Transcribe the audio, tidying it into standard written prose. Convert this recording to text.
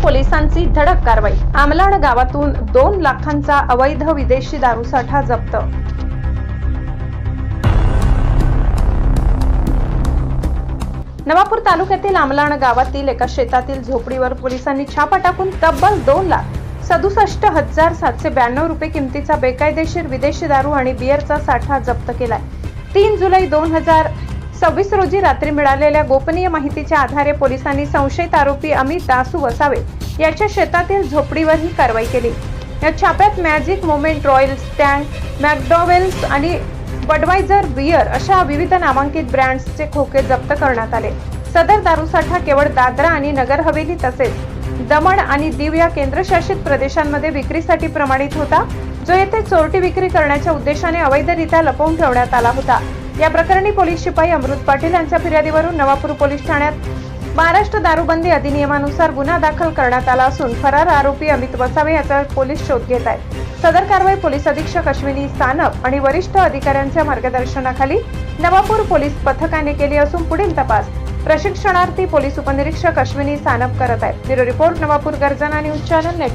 पोलिसांची धडक कारवाई। आमलाण गावातून 2 लाखांचा अवैध विदेशी दारूसाठा जप्त। नवापूर तालुक्यातील आमलाण गावातील एका शेतातील झोपडीवर पोलिसांनी छापा टाकून तब्बल 2,67,792 रुपये किमतीचा बेकायदेशीर विदेशी दारू आणि बियरचा साठा जप्त केलाय। 3 जुलै 2026 रोजी रात्री मिळालेल्या गोपनीय माहितीच्या आधारे पोलिसांनी संशयित आरोपी अमित दासू वसावे याच्या शेतातील झोपडीवर ही कारवाई केली। या छाप्यात मॅजिक मोमेंट, रॉयल स्टँग, मॅकडॉवेल्स आणि बडवायझर बियर अशा विविध नामांकित ब्रँड्सचे खोके जप्त करण्यात आले। सदर दारूसाठा केवळ दादरा आणि नगर हवेली तसेच दमण आणि दीव या केंद्रशासित प्रदेशांमध्ये विक्रीसाठी प्रमाणित होता, जो येथे चोरटी विक्री करण्याच्या उद्देशाने अवैधरित्या लपवून ठेवण्यात आला होता। या प्रकरणी पोलीस शिपाई अमृत पाटील यांच्या फिर्यादीवरून नवापूर पोलीस ठाण्यात महाराष्ट्र दारूबंदी अधिनियमानुसार गुन्हा दाखल करण्यात आला असून फरार आरोपी अमित वसावे याचा पोलीस शोध घेत आहेत। सदर कारवाई पोलीस अधीक्षक अश्विनी सानप आणि वरिष्ठ अधिकाऱ्यांच्या मार्गदर्शनाखाली नवापूर पोलीस पथकाने केली असून पुढील तपास प्रशिक्षणार्थी पोलीस उपनिरीक्षक अश्विनी सानप करत आहेत। ब्युरो रिपोर्ट, नवापूर गर्जना न्यूज चॅनल नेटवर्क।